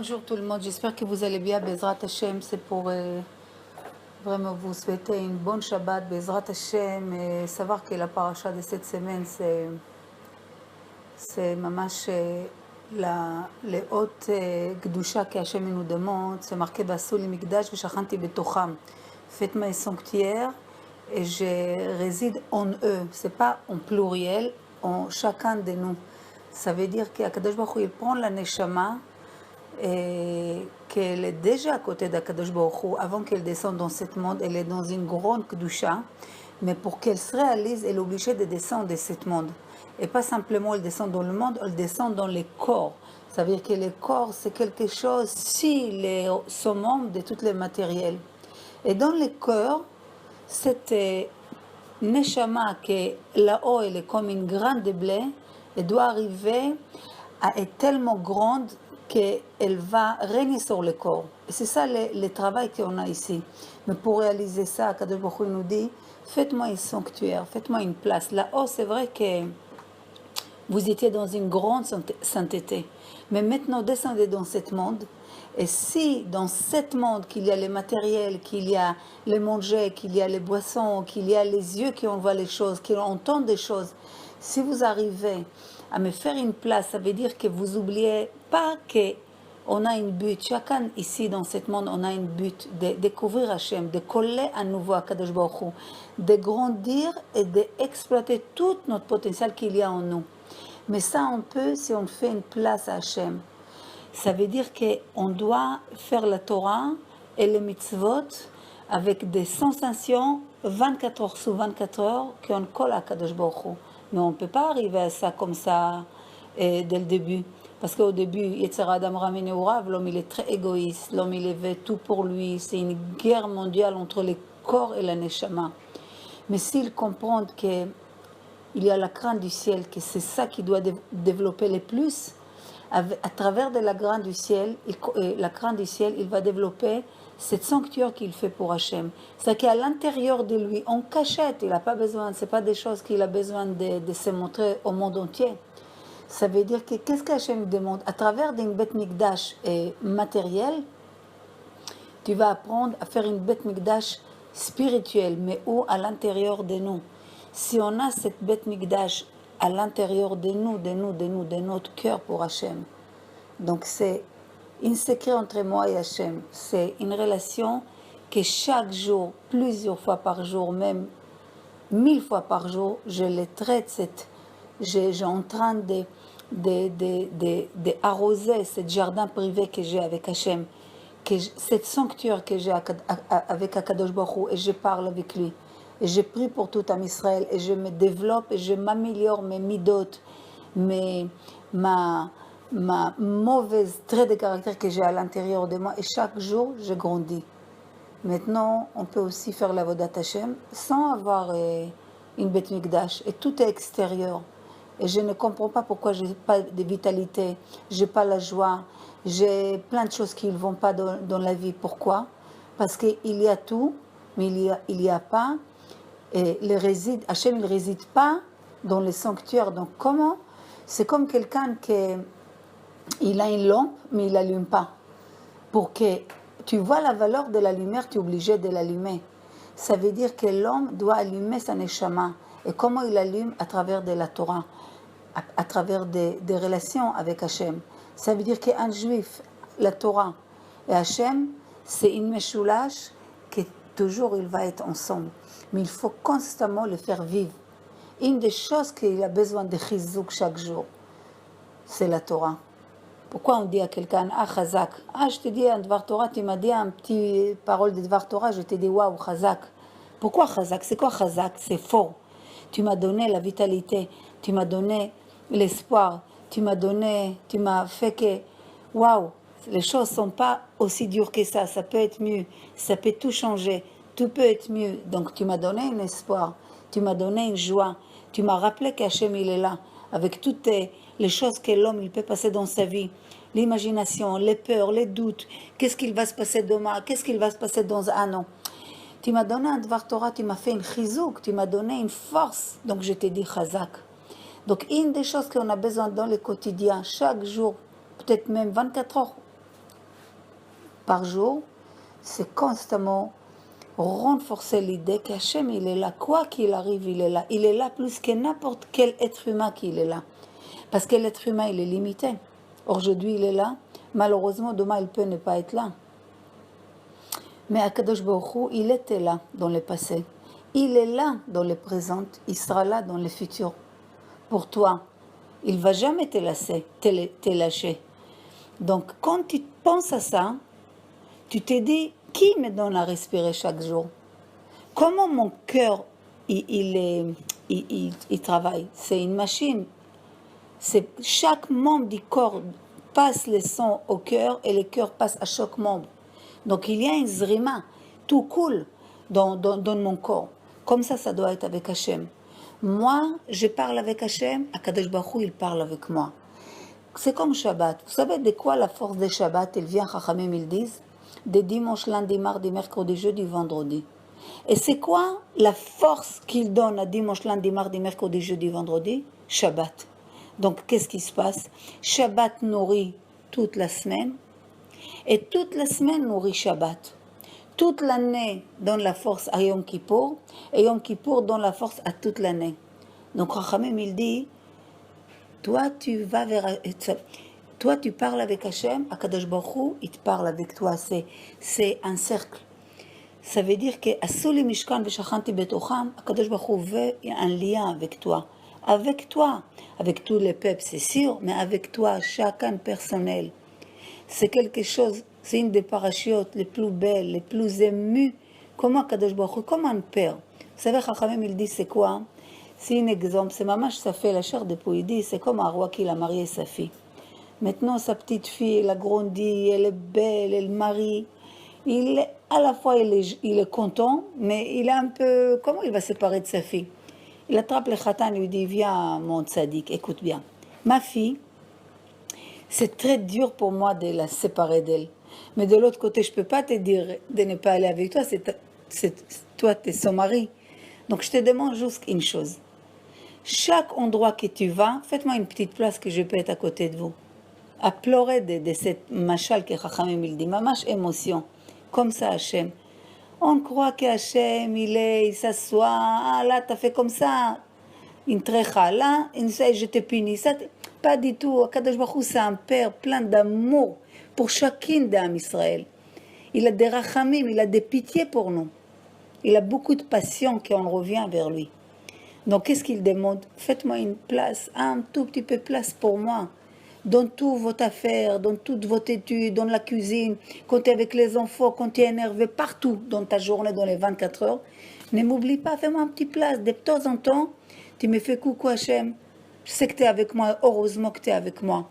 bonjour tout le monde, j'espère que vous allez bien. Bezrat Hashem, c'est pour vraiment vous souhaiter une bonne Shabbat, Bezrat Hashem, et savoir que la paracha de cette semaine, c'est mamash les hautes Gdusha que Hashem nous demande, c'est marqué Basul Mikdash Veshachanti Betocham. Faites-moi un sanctuaire et je réside en eux, c'est pas en pluriel, en chacun de nous. Ça veut dire qu'Akadosh Baruch Hu, il prend la Neshama, et qu'elle est déjà à côté d'Akadosh Baruch Hu, avant qu'elle descende dans ce monde, elle est dans une grande Kedusha, mais pour qu'elle se réalise, elle est obligée de descendre de ce monde. Et pas simplement elle descend dans le monde, elle descend dans les corps. Ça veut dire que les corps, c'est quelque chose, si les summum de tous les matériels. Et dans les corps, cette Neshama qui là-haut, elle est comme une graine de blé, elle doit arriver à être tellement grande qu'elle va régner sur le corps. Et c'est ça le travail qu'on a ici. Mais pour réaliser ça, Kadosh Baruch Hu nous dit, faites-moi un sanctuaire, faites-moi une place. Là-haut, c'est vrai que vous étiez dans une grande sainteté. Mais maintenant, descendez dans ce monde. Et si dans ce monde, qu'il y a les matériels, qu'il y a les manger, qu'il y a les boissons, qu'il y a les yeux qui voient les choses, qui entendent des choses, si vous arrivez à me faire une place, ça veut dire que vous n'oubliez pas qu'on a une but. Chacun ici dans ce monde, on a une but de découvrir Hachem, de coller à nouveau à Kadosh Baruch Hu, de grandir et d'exploiter tout notre potentiel qu'il y a en nous. Mais ça, on peut si on fait une place à Hachem. Ça veut dire qu'on doit faire la Torah et les mitzvot avec des sensations 24 heures sur 24 heures qu'on colle à Kadosh Baruch Hu. Mais on ne peut pas arriver à ça comme ça dès le début. Parce qu'au début, Yetzer Adam Ramin Eurav, l'homme il est très égoïste, l'homme il veut tout pour lui, c'est une guerre mondiale entre le corps et la Neshama. Mais s'il comprend qu'il y a la crainte du ciel, que c'est ça qui doit développer le plus, à travers de la crainte du ciel, il va développer cette sanctuaire qu'il fait pour Hachem. C'est qu'à l'intérieur de lui, en cachette, il n'a pas besoin, ce n'est pas des choses qu'il a besoin de se montrer au monde entier. Ça veut dire que qu'est-ce qu'Hachem demande? À travers d'une bête mikdash matérielle, tu vas apprendre à faire une bête mikdash spirituelle, mais où à l'intérieur de nous. Si on a cette bête mikdash à l'intérieur de nous, de notre cœur pour Hachem. Donc c'est un secret entre moi et Hachem. C'est une relation que chaque jour, plusieurs fois par jour, même 1000 fois par jour, je les traite, j'ai en train d'arroser ce jardin privé que j'ai avec Hachem, cette sanctuaire que j'ai avec Akadosh Baruch Hu, et je parle avec lui. Et je prie pour tout Am Israël, et je me développe, et je m'améliore mes midot, ma mauvaise trait de caractère que j'ai à l'intérieur de moi, et chaque jour, je grandis. Maintenant, on peut aussi faire la Vodat Hashem sans avoir une bête mikdash, et tout est extérieur. Et je ne comprends pas pourquoi je n'ai pas de vitalité, je n'ai pas la joie, j'ai plein de choses qui ne vont pas dans la vie. Pourquoi? Parce qu'il y a tout, mais il y a pas. Et Hachem ne réside pas dans les sanctuaires. Donc comment? C'est comme quelqu'un qui a une lampe, mais il n'allume pas. Pour que tu vois la valeur de la lumière, tu es obligé de l'allumer. Ça veut dire que l'homme doit allumer sa neshama. Et comment il allume? À travers de la Torah, à travers des relations avec Hachem. Ça veut dire qu'un juif, la Torah et Hachem, c'est une meshulash que toujours il va être ensemble. Mais il faut constamment le faire vivre. Une des choses qu'il a besoin de chizouk chaque jour, c'est la Torah. Pourquoi on dit à quelqu'un, ah, chazak, ah, je te dis un Dvar Torah, tu m'as dit un petit parole de Dvar Torah, je te dis, waouh, chazak. Pourquoi chazak? C'est quoi chazak? C'est fort. Tu m'as donné la vitalité, tu m'as donné l'espoir, tu m'as fait que, waouh, les choses ne sont pas aussi dures que ça peut être mieux, ça peut tout changer. Tout peut être mieux. Donc tu m'as donné un espoir, tu m'as donné une joie, tu m'as rappelé qu'Hachem il est là, avec toutes les choses que l'homme il peut passer dans sa vie, l'imagination, les peurs, les doutes, qu'est-ce qu'il va se passer demain, qu'est-ce qu'il va se passer dans un an. Tu m'as donné un Dvar Torah, tu m'as fait une chizouk, tu m'as donné une force, donc je t'ai dit chazak. Donc une des choses qu'on a besoin dans le quotidien, chaque jour, peut-être même 24 heures, par jour, c'est constamment renforcer l'idée qu'Hachem, il est là. Quoi qu'il arrive, il est là. Il est là plus que n'importe quel être humain qu'il est là. Parce que l'être humain, il est limité. Aujourd'hui, il est là. Malheureusement, demain, il peut ne pas être là. Mais Akadosh Baruch Hu, il était là dans le passé. Il est là dans le présent. Il sera là dans le futur. Pour toi, il ne va jamais te lâcher. Donc, quand tu penses à ça, tu te dis, qui me donne à respirer chaque jour? Comment mon cœur, il travaille? C'est une machine. C'est chaque membre du corps passe le sang au cœur et le cœur passe à chaque membre. Donc il y a un zrima, tout coule dans mon corps. Comme ça doit être avec Hachem. Moi, je parle avec Hachem, Akadosh Baruch Hu, il parle avec moi. C'est comme Shabbat. Vous savez de quoi la force des Shabbat, elle vient, Chachamim, ils disent, des dimanches, lundi, mardi, mercredi, jeudi, vendredi. Et c'est quoi la force qu'il donne à dimanche, lundi, mardi, mercredi, jeudi, vendredi? Shabbat. Donc, qu'est-ce qui se passe? Shabbat nourrit toute la semaine, et toute la semaine nourrit Shabbat. Toute l'année donne la force à Yom Kippour, et Yom Kippour donne la force à toute l'année. Donc, Chachamim, il dit, toi, tu vas vers... Toi, tu parles avec Hachem, Akadosh Baruch Hu, il te parle avec toi. C'est un cercle. Ça veut dire que Asuli Mishkan Veshachanti Betocham, Akadosh Baruch Hu veut un lien avec toi. Avec toi. Avec tous les peuples, c'est sûr, mais avec toi, chacun personnel. C'est quelque chose, c'est une des parachutes les plus belles, les plus émues. Comment Akadosh Baruch Hu, comme un père. Vous savez, Chachamim, il dit, c'est quoi? C'est un exemple. C'est mamash, ça fait la chair de poule. Il dit, c'est comme un roi qui a marié sa fille. Maintenant, sa petite fille, elle a grandi, elle est belle, elle marie. À la fois, il est content, mais il est un peu... Comment il va se séparer de sa fille? Il attrape le khatan et lui dit, viens, mon tzaddik, écoute bien. Ma fille, c'est très dur pour moi de la séparer d'elle. Mais de l'autre côté, je ne peux pas te dire de ne pas aller avec toi. Toi, tu es son mari. Donc, je te demande juste une chose. Chaque endroit que tu vas, faites-moi une petite place que je peux être à côté de vous. À pleurer de cette machal que Chachamim il dit, mamash émotion, comme ça Hachem. On croit que Hachem, il s'assoit, ah là, t'as fait comme ça, une trécha, là, je te punis. Ça, pas du tout, Akadosh Baruch Hu, c'est un père plein d'amour pour chacune d'Am Israël. Il a des rachamim, il a des pitiés pour nous. Il a beaucoup de passion qu'on revient vers lui. Donc, qu'est-ce qu'il demande? Faites-moi une place, un tout petit peu de place pour moi. Dans toutes vos affaires, dans toutes vos études, dans la cuisine, quand tu es avec les enfants, quand tu es énervé, partout dans ta journée, dans les 24 heures. Ne m'oublie pas, fais-moi un petit place. De temps en temps, tu me fais coucou Hachem. Je sais que tu es avec moi, heureusement que tu es avec moi.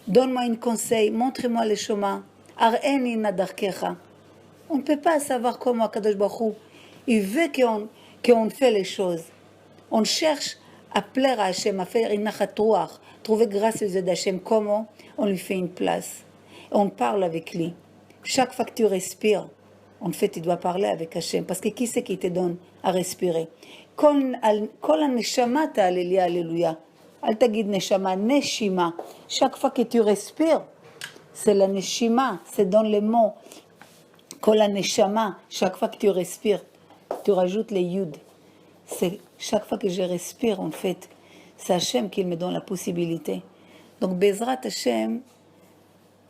Donne-moi un conseil, montre-moi le chemin. Ar'eni nadarkecha. On ne peut pas savoir comment Kadosh Baruch Hu, il veut qu'on fait les choses. On cherche à plaire à Hachem, à faire une nachatouach, trouver grâce aux yeux d'Hachem. Comment? On lui fait une place. On parle avec lui. Chaque fois que tu respires, en fait, tu dois parler avec Hachem. Parce que qui c'est qui te donne à respirer? Kol ha-neshama ta'aleli, alléluia. Al tagid neshama, neshima. Chaque fois que tu respires, c'est la neshima, c'est dans les mots. Kol ha-neshama, chaque fois que tu respires, tu rajoutes les yud. C'est chaque fois que je respire, en fait, c'est Hachem qui me donne la possibilité. Donc, Bezrat Hachem,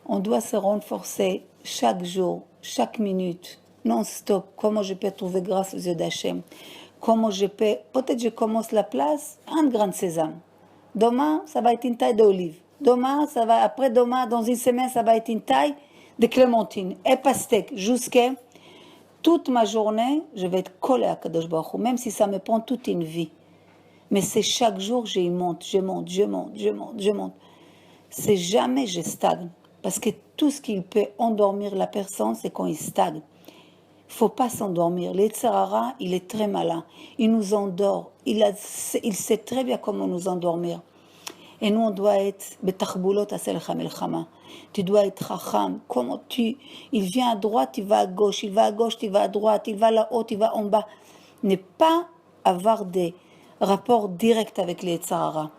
on doit se renforcer chaque jour, chaque minute, non-stop. Comment je peux trouver grâce aux yeux d'Hachem? Comment je peux... Peut-être je commence la place, un grand sésame. Demain, ça va être une taille d'olive. Demain, ça va... Après-demain, dans une semaine, ça va être une taille de clémentine et pastèque, jusqu'à... Toute ma journée, je vais être collée à Kadosh Baruch Hu, même si ça me prend toute une vie. Mais c'est chaque jour, je monte. C'est jamais je stagne. Parce que tout ce qui peut endormir la personne, c'est quand il stagne. Il ne faut pas s'endormir. L'Yetzirara, il est très malin. Il nous endort. Il sait très bien comment nous endormir. Et nous, on doit être betachboulot asel chamelchama. Tu dois être racham. Comment il vient à droite, il va à gauche. Il va à gauche, il va à droite. Il va là-haut, il va en bas. Ne pas avoir des rapports directs avec les Yetzirara.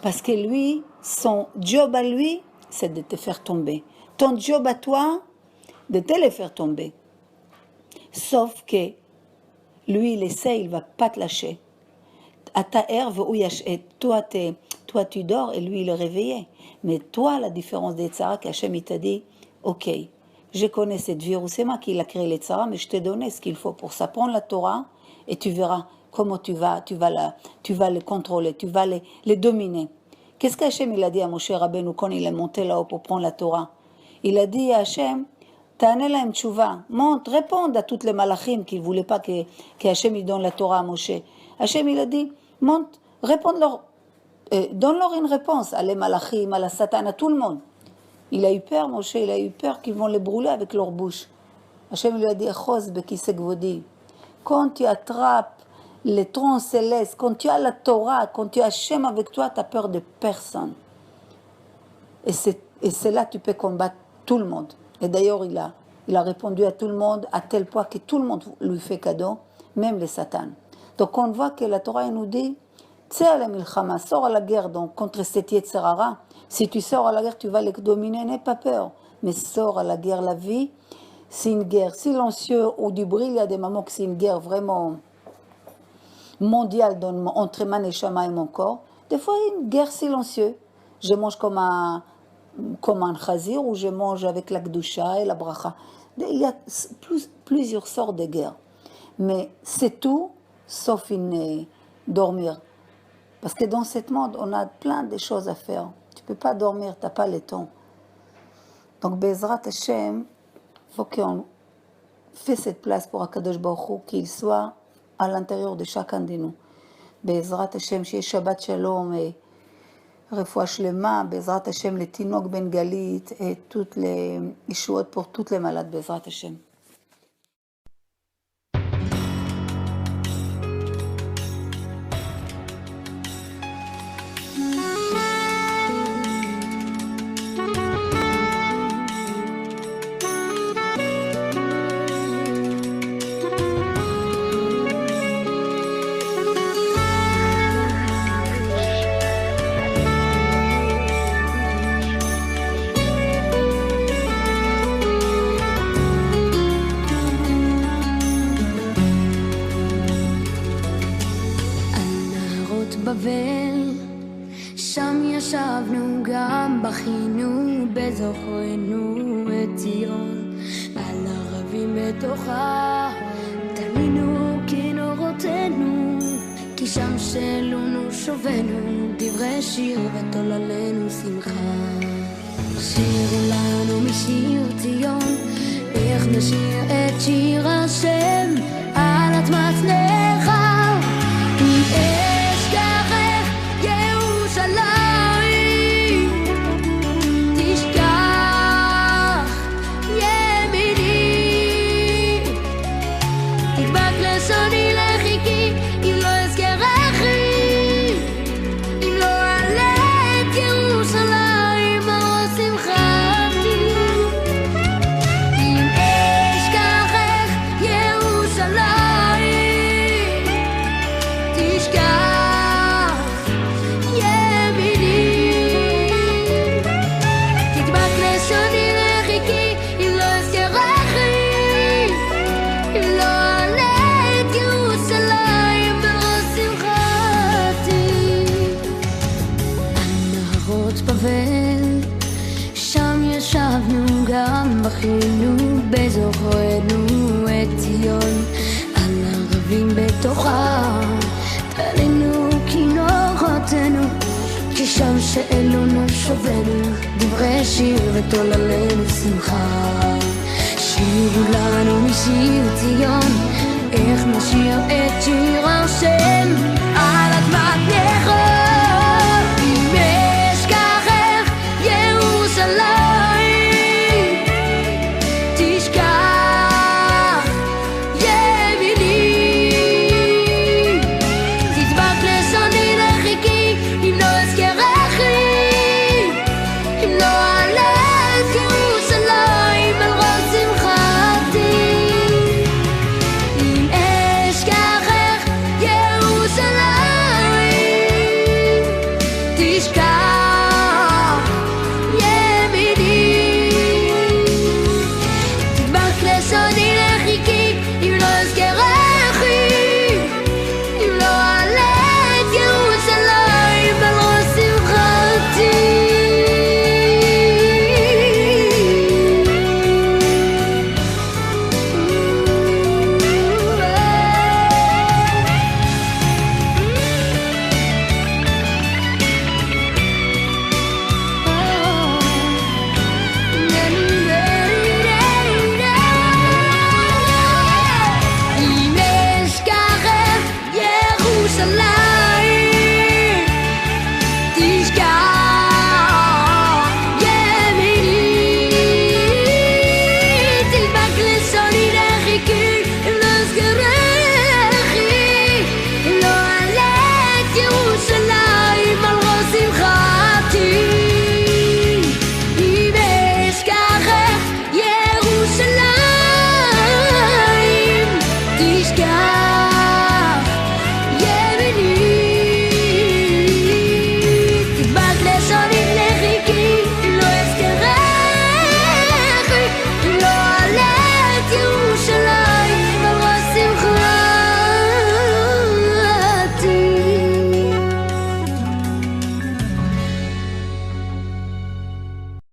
Parce que lui, son job à lui, c'est de te faire tomber. Ton job à toi, de te les faire tomber. Sauf que lui, il essaie, il ne va pas te lâcher. Toi, tu dors et lui, il est réveillé. Mais toi, la différence des tzara, qu'Hachem, il t'a dit, ok, je connais cette virus, c'est moi qui l'a créé les tzara, mais je t'ai donné ce qu'il faut pour ça. Prends la Torah et tu verras comment tu vas les contrôler, tu vas les dominer. Qu'est-ce qu'Hachem, il a dit à Moshe Rabbeinu quand il est monté là-haut pour prendre la Torah? Il a dit à Hachem, Ta'ane lahem tchouva, monte, réponde à toutes les malachim qui ne voulaient pas que Hachem il donne la Torah à Moshe. Hachem, il a dit, monte, réponds-leur, donne-leur une réponse à les malachim, à la Satan, à tout le monde. Il a eu peur, Moshe, il a eu peur qu'ils vont les brûler avec leur bouche. Hachem lui a dit, Echos bekisek vodi. Quand tu attrapes les trônes célestes, quand tu as la Torah, quand tu as Hachem avec toi, tu n'as peur de personne. Et c'est là que tu peux combattre tout le monde. Et d'ailleurs, il a répondu à tout le monde, à tel point que tout le monde lui fait cadeau, même les satans. Donc on voit que la Torah nous dit, Tseh la milchama, sors à la guerre donc, contre cette Yetzerara. Si tu sors à la guerre, tu vas les dominer, n'aie pas peur. Mais sors à la guerre, la vie, c'est une guerre silencieuse ou du bruit. Il y a des moments que c'est une guerre vraiment mondiale entre ma neshama et mon corps. Des fois, une guerre silencieuse. Je mange comme un chazir ou je mange avec la Gdusha et la bracha. Il y a plusieurs sortes de guerres. Mais c'est tout, sauf dormir. Parce que dans ce monde, on a plein de choses à faire. Tu ne peux pas dormir, tu n'as pas le temps. Donc, Bezrat Hashem, il faut qu'on fait cette place pour Akadosh Baruch Hu, qu'il soit à l'intérieur de chacun de nous. Bezrat Hashem, chez Shabbat Shalom et Refoua Shlema, Bezrat Hashem, les Tinok Ben Galit et toutes les Ishuot pour toutes les malades, Bezrat Hashem. שם ישבנו גם בכינו בזוכרנו את ציון על ערבים בתוכה תלינו כנורותינו כי שם שלונו שובנו דברי שיר ותוללנו שמחה שירו לנו משיר ציון איך נשיר את שיר השם על אדמת נחל בכינו בזוכרנו את ציון על ערבים בתוכה תלינו כנורותינו כי שם שאלונו שובנו דברי שיר ותוללנו שמחה שירו לנו משיר ציון איך נשיר את שיר השם